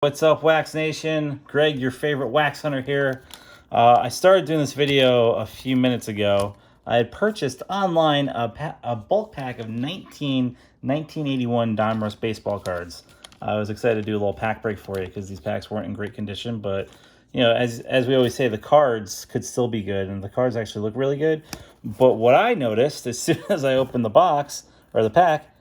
What's up, Wax Nation? Greg, your favorite wax hunter here. I started doing this video a few minutes ago. I had purchased online a bulk pack of 1981 Donruss baseball cards. I was excited to do a little pack break for you because these packs weren't in great condition, but you know, as we always say, the cards could still be good, and the cards actually look really good. But what I noticed as soon as I opened the box or the pack,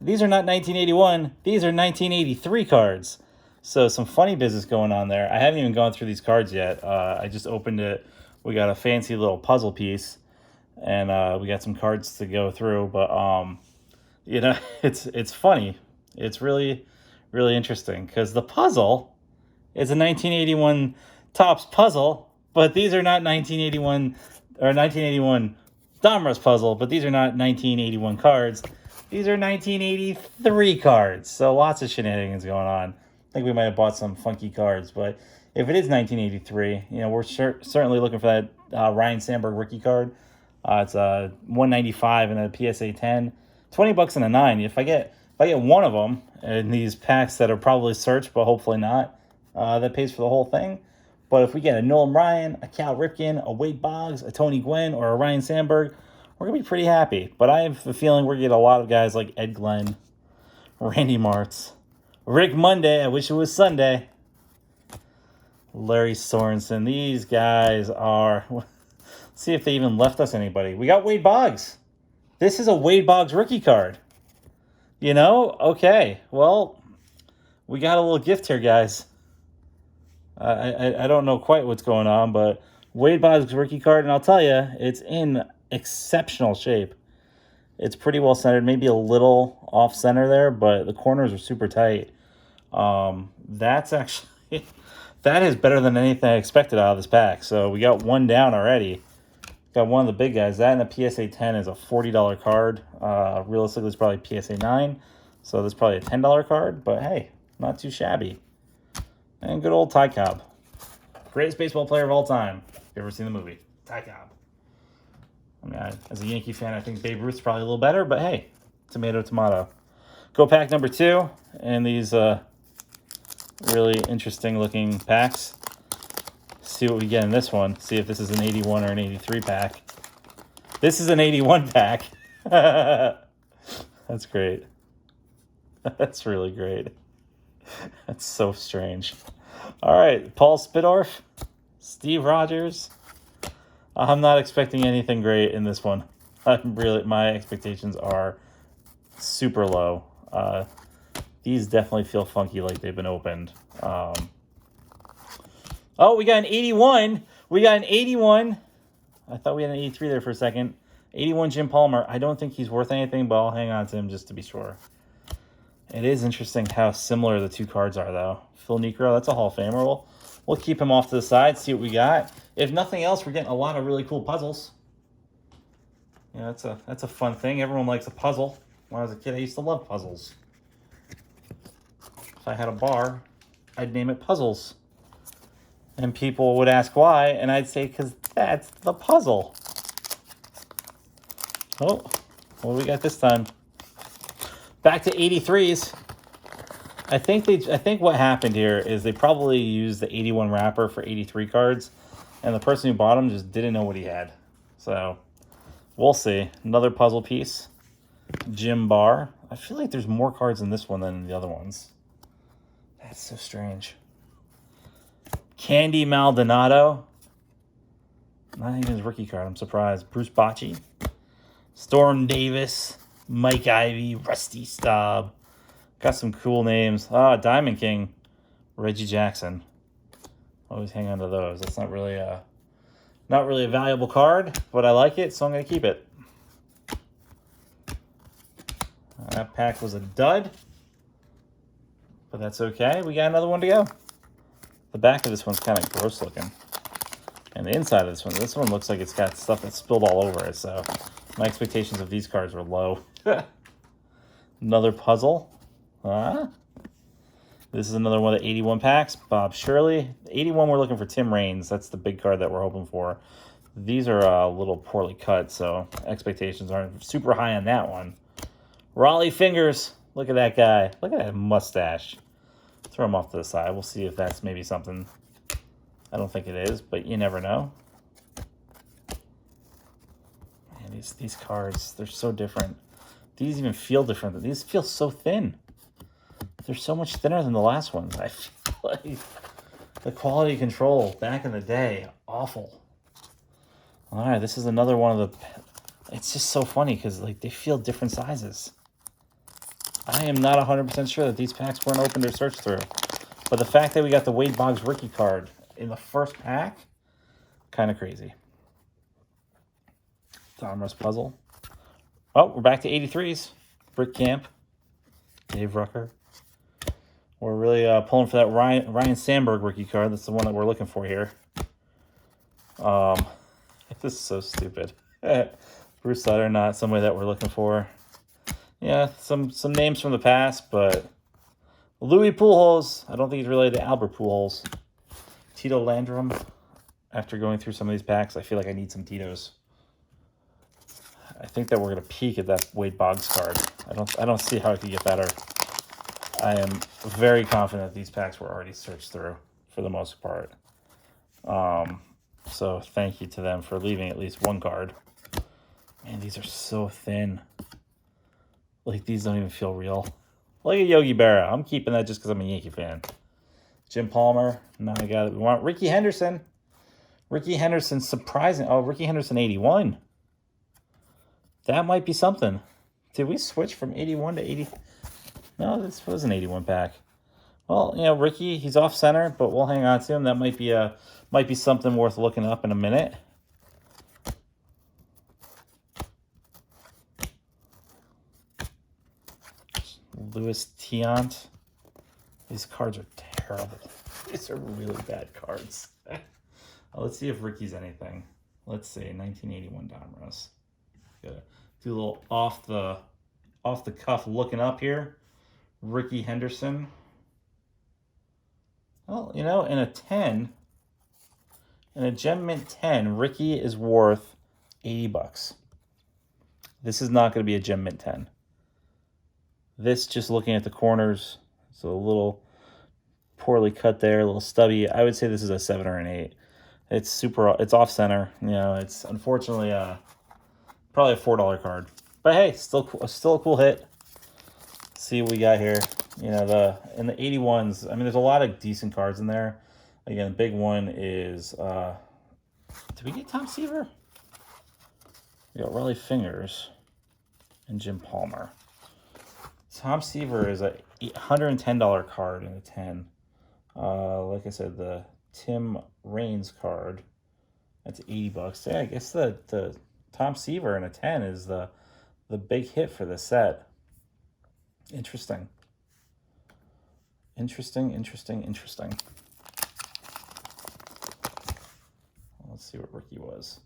these are not 1981, these are 1983 cards. So some funny business going on there. I haven't even gone through these cards yet. I just opened it. We got a fancy little puzzle piece, and we got some cards to go through. But you know, it's funny. It's really interesting because the puzzle is a 1981 Topps puzzle, but these are not 1981 or 1981 Donruss puzzle. But these are not 1981 cards. These are 1983 cards. So lots of shenanigans going on. I think we might have bought some funky cards, but if it is 1983, you know, we're certainly looking for that Ryne Sandberg rookie card. It's a 195 and a PSA 10, $20 and a 9. If I get one of them in these packs that are probably searched, but hopefully not, that pays for the whole thing. But if we get a Nolan Ryan, a Cal Ripken, a Wade Boggs, a Tony Gwynn, or a Ryne Sandberg, we're gonna be pretty happy. But I have a feeling we're gonna get a lot of guys like Ed Glenn, Randy Martz, Rick Monday, I wish it was Sunday, Larry Sorensen. These guys are... Let's see if they even left us anybody. We got Wade Boggs. This is a Wade Boggs rookie card. You know? Okay. Well, we got a little gift here, guys. I don't know quite what's going on, but Wade Boggs rookie card, and I'll tell you, it's in exceptional shape. It's pretty well centered, maybe a little off center there, but the corners are super tight. That's actually, that is better than anything I expected out of this pack. So we got one down already. Got one of the big guys. That and the PSA 10 is a $40 card. Realistically, it's probably PSA 9. So that's probably a $10 card, but hey, not too shabby. And good old Ty Cobb. Greatest baseball player of all time. If you've ever seen the movie, Ty Cobb. I mean, as a Yankee fan, I think Babe Ruth's probably a little better, but hey, tomato, tomato. Go pack number 2, and these really interesting looking packs. See what we get in this one. See if this is an 81 or an 83 pack. This is an 81 pack. That's great. That's really great. That's so strange. All right, Paul Spidorf, Steve Rogers. I'm not expecting anything great in this one. My expectations are super low. These definitely feel funky, like they've been opened. Oh, we got an 81. We got an 81. I thought we had an 83 there for a second. 81 Jim Palmer. I don't think he's worth anything, but I'll hang on to him just to be sure. It is interesting how similar the two cards are, though. Phil Niekro, that's a Hall of Famer. We'll keep him off to the side, see what we got. If nothing else, we're getting a lot of really cool puzzles. You know, that's a fun thing. Everyone likes a puzzle. When I was a kid, I used to love puzzles. If I had a bar, I'd name it Puzzles. And people would ask why, and I'd say, because that's the puzzle. Oh, what do we got this time? Back to 83s. I think what happened here is they probably used the 81 wrapper for 83 cards, and the person who bought them just didn't know what he had. So, we'll see. Another puzzle piece. Jim Barr. I feel like there's more cards in this one than in the other ones. That's so strange. Candy Maldonado. Not even his rookie card. I'm surprised. Bruce Bochy. Storm Davis. Mike Ivy. Rusty Staub. Got some cool names. Diamond King. Reggie Jackson. Always hang on to those. That's not really a valuable card, but I like it, so I'm going to keep it. That pack was a dud, but that's okay. We got another one to go. The back of this one's kind of gross looking. And the inside of this one looks like it's got stuff that's spilled all over it, so my expectations of these cards were low. Another puzzle. This is another one of the 81 packs. Bob Shirley. 81, we're looking for Tim Raines. That's the big card that we're hoping for. These are a little poorly cut, so expectations aren't super high on that one. Raleigh Fingers. Look at that guy. Look at that mustache. Throw them off to the side. We'll see if that's maybe something. I don't think it is, but you never know. Man, these cards, they're so different. These even feel different. These feel so thin. They're so much thinner than the last ones. I feel like the quality control back in the day, awful. All right, this is another one of the... It's just so funny because like they feel different sizes. I am not 100% sure that these packs weren't opened or searched through. But the fact that we got the Wade Boggs rookie card in the first pack, kind of crazy. Donruss puzzle. Oh, we're back to 83s. Brick Camp. Dave Rucker. We're really pulling for that Ryan Sandberg rookie card. That's the one that we're looking for here. This is so stupid. Bruce Sutter, not somebody that we're looking for. Yeah, some names from the past, but Louis Pujols. I don't think he's related to Albert Pujols. Tito Landrum. After going through some of these packs, I feel like I need some Titos. I think that we're gonna peak at that Wade Boggs card. I don't see how it could get better. I am very confident these packs were already searched through for the most part. So thank you to them for leaving at least one card. Man, these are so thin. Like, these don't even feel real. Look at Yogi Berra. I'm keeping that just because I'm a Yankee fan. Jim Palmer. Now I got it. We want Ricky Henderson. Ricky Henderson, surprising. Oh, Ricky Henderson 81. That might be something. Did we switch from 81 to 80? No, this was an 81 pack. Well, you know, Ricky, he's off center, but we'll hang on to him. That might be something worth looking up in a minute. Louis Tiant. These cards are terrible. These are really bad cards. Let's see if Ricky's anything. Let's see, 1981 Donruss. Gotta do a little off the cuff looking up here. Ricky Henderson. Well, you know, in a 10, in a Gem Mint 10, Ricky is worth $80. This is not going to be a Gem Mint 10. This, just looking at the corners, it's a little poorly cut there, a little stubby. I would say this is a 7 or an 8. It's off center. You know, it's unfortunately probably a $4 card. But hey, still a cool hit. See what we got here. You know, in the 81s, I mean, there's a lot of decent cards in there. Again, the big one is, did we get Tom Seaver? We got Raleigh Fingers and Jim Palmer. Tom Seaver is a $110 card in a 10. Like I said, the Tim Raines card, that's $80. Yeah, I guess the Tom Seaver in a 10 is the big hit for this set. Interesting. Interesting. Let's see what Ricky was.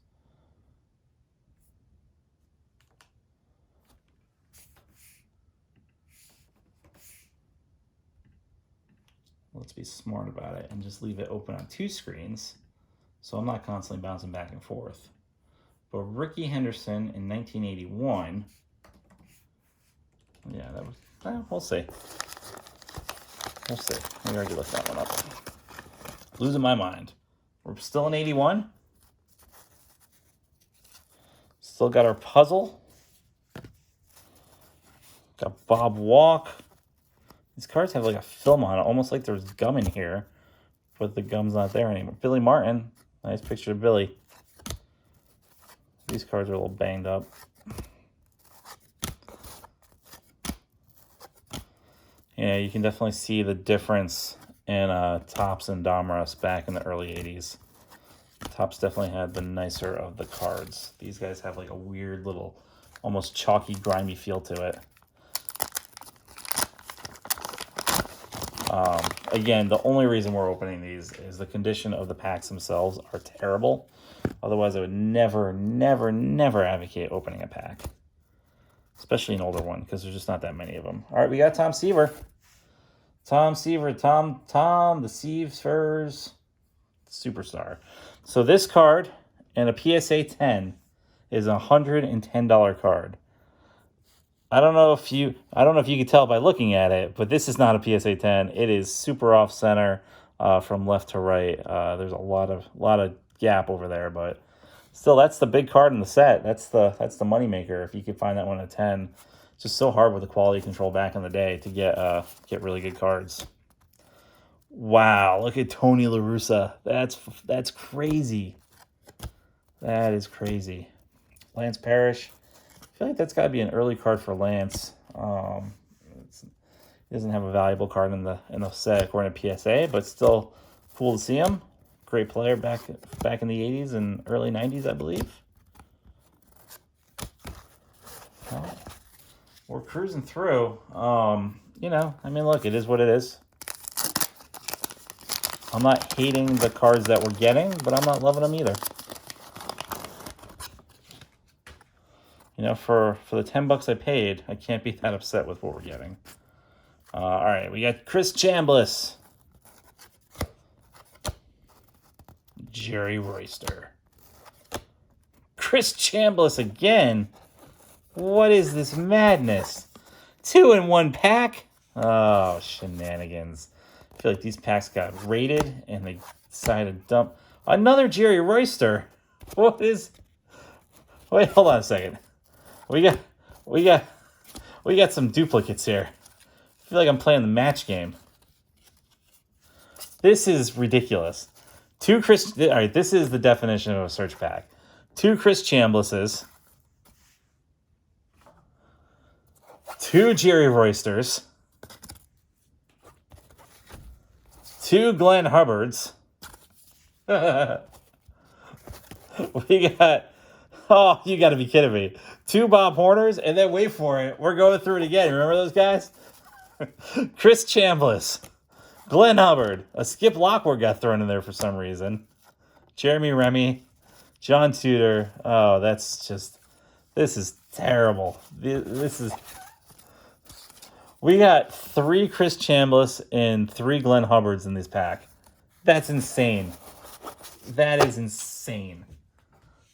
Let's be smart about it and just leave it open on 2 screens so I'm not constantly bouncing back and forth. But Ricky Henderson in 1981, yeah, that was, we'll see. We'll see. Maybe I already looked that one up. Losing my mind. We're still in 81. Still got our puzzle. Got Bob Walk. These cards have like a film on it, almost like there's gum in here, but the gum's not there anymore. Billy Martin. Nice picture of Billy. These cards are a little banged up. Yeah, you can definitely see the difference in Topps and Donruss back in the early 80s. Topps definitely had the nicer of the cards. These guys have like a weird little, almost chalky, grimy feel to it. Again, the only reason we're opening these is the condition of the packs themselves are terrible. Otherwise, I would never advocate opening a pack. Especially an older one, because there's just not that many of them. All right, we got Tom Seaver. Tom Seaver, Tom, the Seavers superstar. So this card and a PSA 10 is a $110 card. I don't know if you can tell by looking at it, but this is not a PSA 10. It is super off center from left to right. There's a lot of gap over there, but still, that's the big card in the set. That's the moneymaker. If you could find that one at 10, it's just so hard with the quality control back in the day to get really good cards. Wow, look at Tony La Russa. That's crazy. That is crazy. Lance Parrish. I feel like that's got to be an early card for Lance. He doesn't have a valuable card in the set according to PSA, but still cool to see him. Great player back in the 80s and early 90s, I believe. Well, we're cruising through. I mean, look, it is what it is. I'm not hating the cards that we're getting, but I'm not loving them either. For the $10 I paid, I can't be that upset with what we're getting. All right, we got Chris Chambliss. Jerry Royster. Chris Chambliss again. What is this madness? 2 in 1 pack? Oh, shenanigans. I feel like these packs got rated and they decided to dump. Another Jerry Royster. What is... Wait, hold on a second. We got some duplicates here. I feel like I'm playing the match game. This is ridiculous. All right, this is the definition of a search pack. 2 Chris Chamblisses. 2 Jerry Roysters. 2 Glenn Hubbards. We got... Oh, you got to be kidding me. 2 Bob Horners, and then wait for it. We're going through it again. Remember those guys? Chris Chambliss. Glenn Hubbard. A Skip Lockwood got thrown in there for some reason. Jeremy Remy. John Tudor. Oh, that's just... This is terrible. This is... We got 3 Chris Chambliss and 3 Glenn Hubbards in this pack. That's insane. That is insane.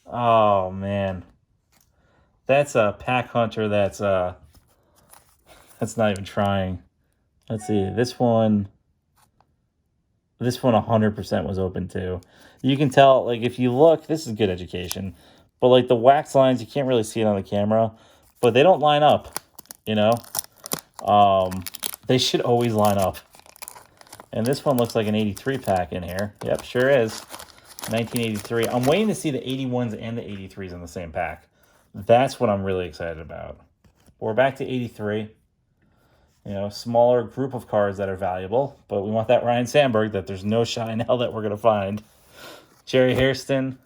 Oh, man. That's a pack hunter that's not even trying. Let's see. This one 100% was open too. You can tell, like, if you look, this is good education. But, like, the wax lines, you can't really see it on the camera. But they don't line up, They should always line up. And this one looks like an 83 pack in here. Yep, sure is. 1983. I'm waiting to see the 81s and the 83s in the same pack. That's what I'm really excited about. We're back to 83. Smaller group of cards that are valuable, but we want that Ryan Sandberg that there's no shot in hell that we're going to find. Jerry Hairston.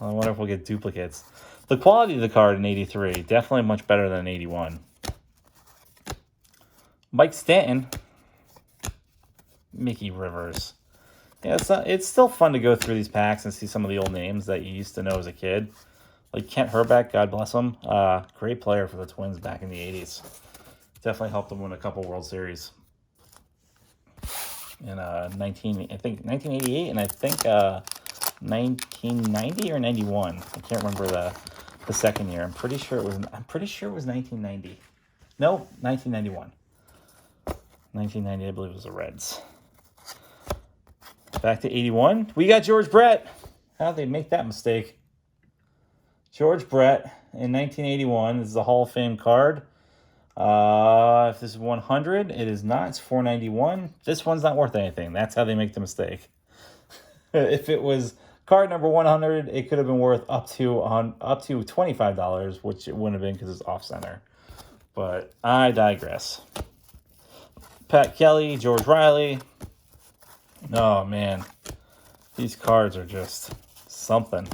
I wonder if we'll get duplicates. The quality of the card in 83, definitely much better than 81. Mike Stanton. Mickey Rivers. Yeah, it's still fun to go through these packs and see some of the old names that you used to know as a kid. Like Kent Herbeck, God bless him. Great player for the Twins back in the 80s. Definitely helped them win a couple World Series. In 1988 and I think 1990 or 91. I can't remember the second year. I'm pretty sure it was 1990. No, 1991. 1990, I believe it was the Reds. Back to 81. We got George Brett. How did they make that mistake? George Brett in 1981. This is a Hall of Fame card. If this is 100, it is not. It's 491. This one's not worth anything. That's how they make the mistake. If it was card number 100, it could have been worth up to $25, which it wouldn't have been because it's off center. But I digress. Pat Kelly, George Riley. Oh man, these cards are just something.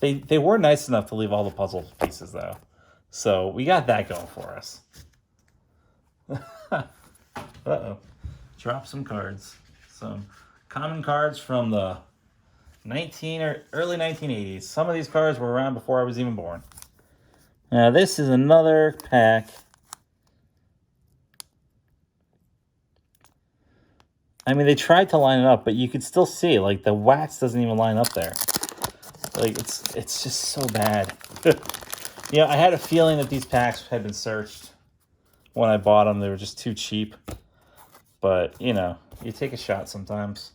They were nice enough to leave all the puzzle pieces though, so we got that going for us. Uh-oh. Drop some cards. Some common cards from the early 1980s. Some of these cards were around before I was even born. Now this is another pack. I mean, they tried to line it up, but you could still see, like, the wax doesn't even line up there. Like, it's just so bad. Yeah, I had a feeling that these packs had been searched when I bought them. They were just too cheap. But, you know, you take a shot sometimes.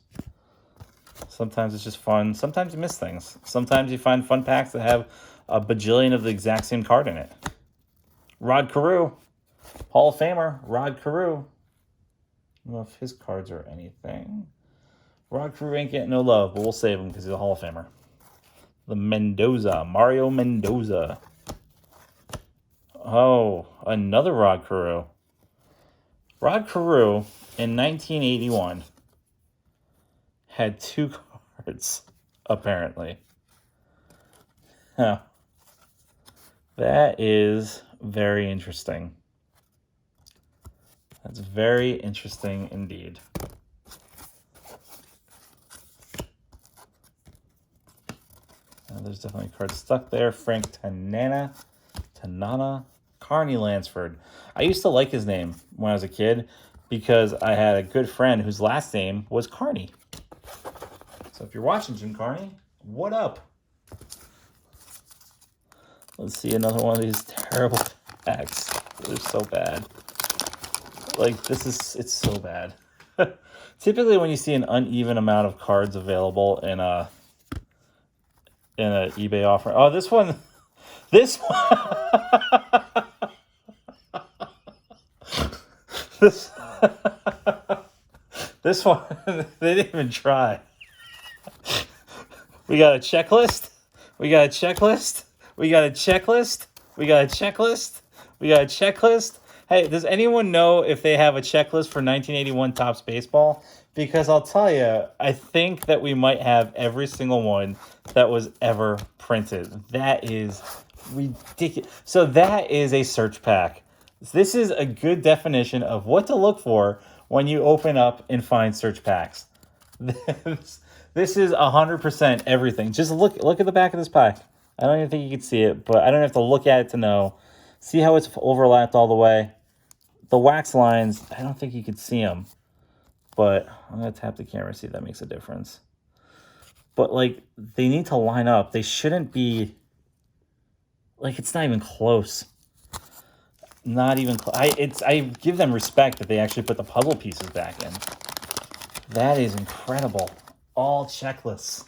Sometimes it's just fun. Sometimes you miss things. Sometimes you find fun packs that have a bajillion of the exact same card in it. Rod Carew. Hall of Famer. Rod Carew. I don't know if his cards are anything. Rod Carew ain't getting no love, but we'll save him because he's a Hall of Famer. The Mendoza. Mario Mendoza. Oh, another Rod Carew. Rod Carew in 1981 had 2 cards, apparently. Huh. That is very interesting. That's very interesting indeed. There's definitely cards stuck there. Frank Tanana, Carney Lansford. I used to like his name when I was a kid because I had a good friend whose last name was Carney. So if you're watching, Jim Carney, what up? Let's see another one of these terrible packs. They're so bad. Like, it's so bad. Typically when you see an uneven amount of cards available in a eBay offer. Oh, this one. This one, they didn't even try. We got a checklist. We got a checklist. We got a checklist. We got a checklist. We got a checklist. Hey, does anyone know if they have a checklist for 1981 Topps Baseball? Because I'll tell you, I think that we might have every single one that was ever printed. That is ridiculous. So that is a search pack. This is a good definition of what to look for when you open up and find search packs. This is 100% everything. Just look at the back of this pack. I don't even think you can see it, but I don't have to look at it to know. See how it's overlapped all the way? The wax lines, I don't think you could see them. But I'm going to tap the camera, see if that makes a difference. But, like, they need to line up. They shouldn't be... Like, it's not even close. Not even close. I give them respect that they actually put the puzzle pieces back in. That is incredible. All checklists.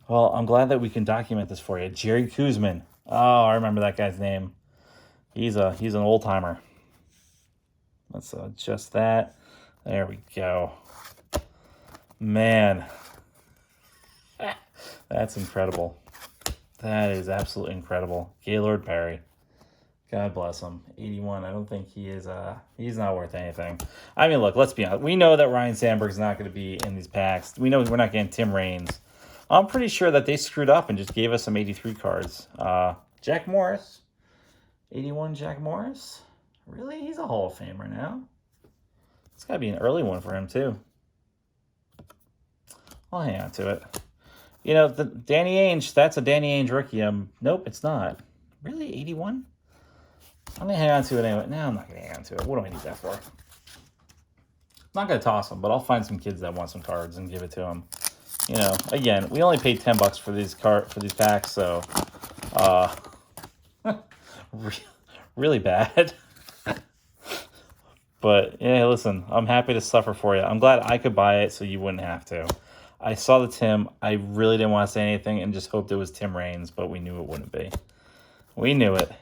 Well, I'm glad that we can document this for you. Jerry Koosman. Oh, I remember that guy's name. He's an old-timer. Let's adjust that. There we go. Man. That's incredible. That is absolutely incredible. Gaylord Perry. God bless him. 81. I don't think he is, he's not worth anything. I mean, look, let's be honest. We know that Ryan Sandberg's not going to be in these packs. We know we're not getting Tim Raines. I'm pretty sure that they screwed up and just gave us some 83 cards. Jack Morris. 81 Jack Morris. Really? He's a Hall of Famer now. It's got to be an early one for him, too. I'll hang on to it. You know, the Danny Ainge, that's a Danny Ainge rookie. Nope, it's not. Really? 81? I'm going to hang on to it anyway. No, I'm not going to hang on to it. What do I need that for? I'm not going to toss them, but I'll find some kids that want some cards and give it to them. You know, again, we only paid $10 for these packs, so really bad. But yeah, listen, I'm happy to suffer for you. I'm glad I could buy it so you wouldn't have to. I saw the Tim. I really didn't want to say anything and just hoped it was Tim Raines, but we knew it wouldn't be. We knew it.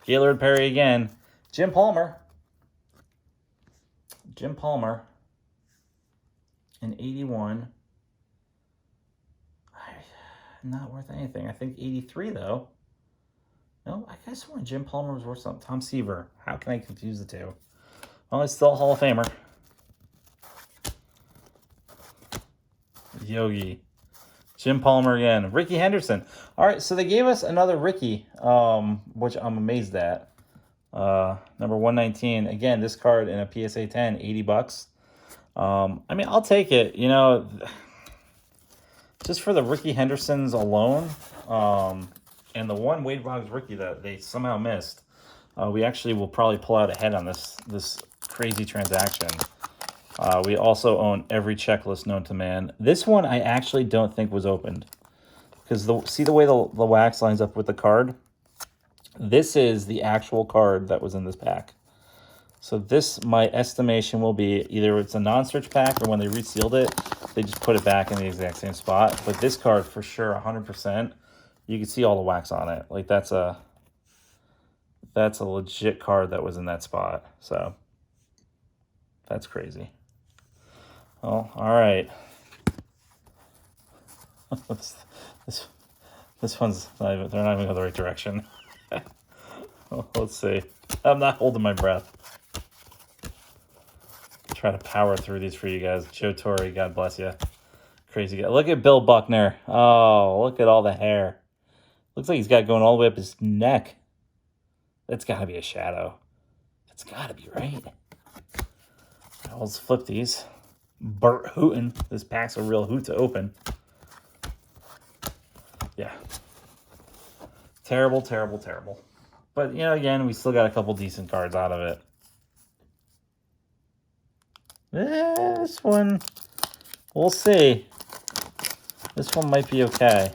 Gaylord Perry again. Jim Palmer. Jim Palmer. In 81. Not worth anything. I think 83, though. No, I guess when Jim Palmer was worth something. Tom Seaver. How can I confuse the two? Well, it's still a Hall of Famer. Yogi. Jim Palmer again. Ricky Henderson. All right, so they gave us another Ricky, which I'm amazed at. Number 119. Again, this card in a PSA 10, $80. I mean, I'll take it. You know, just for the Ricky Hendersons alone, and the one Wade Boggs rookie that they somehow missed, we actually will probably pull out ahead on this crazy transaction. We also own every checklist known to man. This one I actually don't think was opened. because see the way the wax lines up with the card? This is the actual card that was in this pack. So this, my estimation will be either it's a non-search pack or when they resealed it, they just put it back in the exact same spot. But this card for sure, 100%, you can see all the wax on it. Like that's a legit card that was in that spot. So that's crazy. Well, all right. This one's not even, they're not even going the right direction. Well, let's see. I'm not holding my breath. Try to power through these for you guys. Joe Torre, God bless you. Crazy guy. Look at Bill Buckner. Oh, look at all the hair. Looks like he's got going all the way up his neck. That's got to be a shadow. That's got to be right. Let's flip these. Burt hootin'. This pack's a real hoot to open. Yeah. Terrible, terrible, terrible. But, you know, again, we still got a couple decent cards out of it. This one, we'll see. This one might be okay.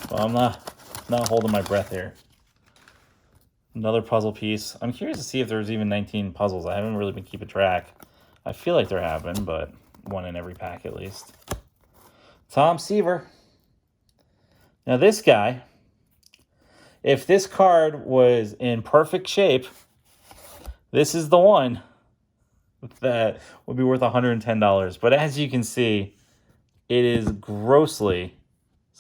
Well, I'm not holding my breath here. Another puzzle piece. I'm curious to see if there's even 19 puzzles. I haven't really been keeping track. I feel like there have been, but one in every pack at least. Tom Seaver. Now this guy, if this card was in perfect shape, this is the one that would be worth $110. But as you can see, it is grossly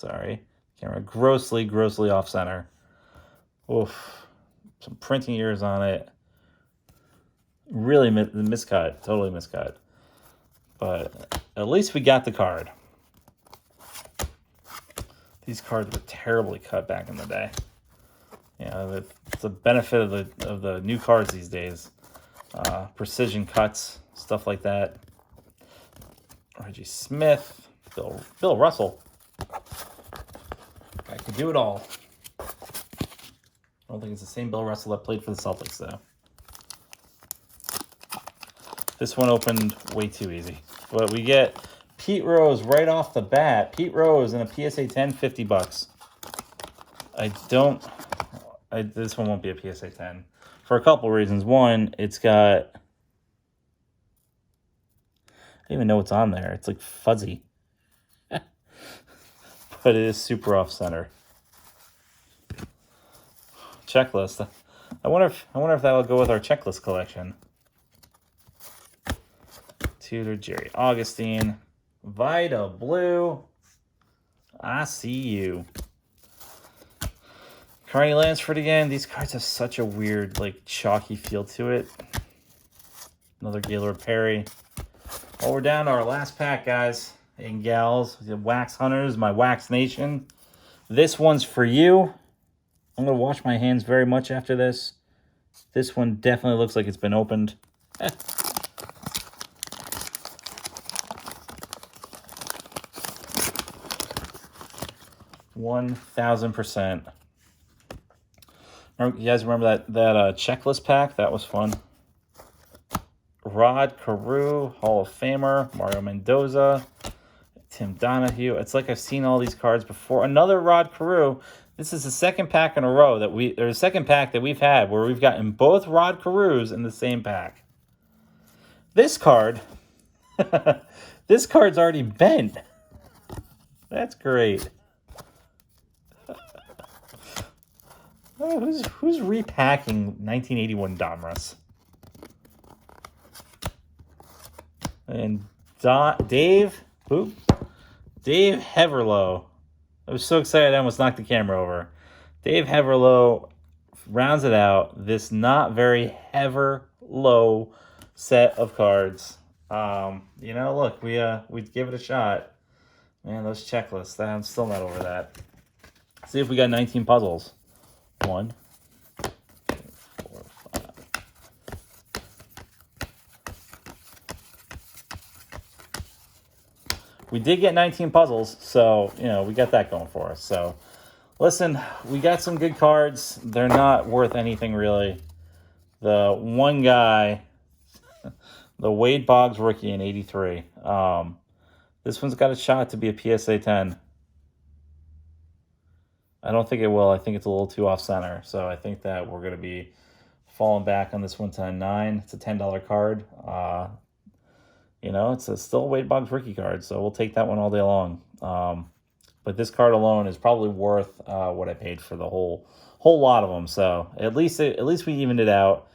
off center. Oof. Some printing errors on it. Really miscut. Totally miscut. But at least we got the card. These cards were terribly cut back in the day. Yeah, it's the benefit of the new cards these days. Precision cuts, stuff like that. Reggie Smith, Bill Russell. I could do it all. I don't think it's the same Bill Russell that played for the Celtics, though. This one opened way too easy. But we get Pete Rose right off the bat. Pete Rose in a PSA 10, $50. This one won't be a PSA 10 for a couple reasons. One, it's got, I don't even know what's on there. It's like fuzzy. But it is super off center. Checklist. I wonder if that'll go with our checklist collection. Tudor, Jerry Augustine, Vida Blue. I see you. Carney Lansford again. These cards have such a weird, like, chalky feel to it. Another Gaylord Perry. Well, we're down to our last pack, guys and gals. The Wax Hunters, my Wax Nation. This one's for you. I'm going to wash my hands very much after this. This one definitely looks like it's been opened. 1000%. You guys remember that checklist pack? That was fun. Rod Carew, Hall of Famer, Mario Mendoza, Tim Donahue. It's like I've seen all these cards before. Another Rod Carew. This is the second pack in a row the second pack that we've had where we've gotten both Rod Carews in the same pack. This card, this card's already bent. That's great. Who's repacking 1981 Donruss? And Dave Heverlow. I was so excited I almost knocked the camera over. Dave Heverlow rounds it out. This not very Heverlow set of cards. You know, look, we give it a shot. Man, those checklists. I'm still not over that. See if we got 19 puzzles. 1, 2, 4, 5. We did get 19 puzzles, so, you know, we got that going for us. So, listen, we got some good cards. They're not worth anything, really. The one guy, the Wade Boggs rookie in 83. This one's got a shot to be a PSA 10. I don't think it will. I think it's a little too off center. So I think that we're going to be falling back on this one to 9. It's a $10 card. It's a still Wade Boggs rookie card, so we'll take that one all day long. But this card alone is probably worth what I paid for the whole lot of them. So at least we evened it out.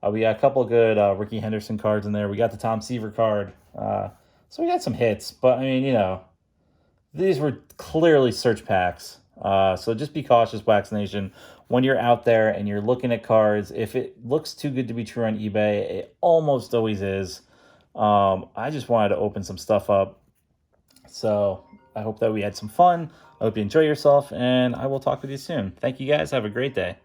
We got a couple of good Ricky Henderson cards in there. We got the Tom Seaver card. So we got some hits, but I mean, these were clearly search packs. So just be cautious, Wax Nation, when you're out there and you're looking at cards. If it looks too good to be true on eBay, it almost always is. I just wanted to open some stuff up. So I hope that we had some fun. I hope you enjoy yourself, and I will talk with you soon. Thank you guys. Have a great day.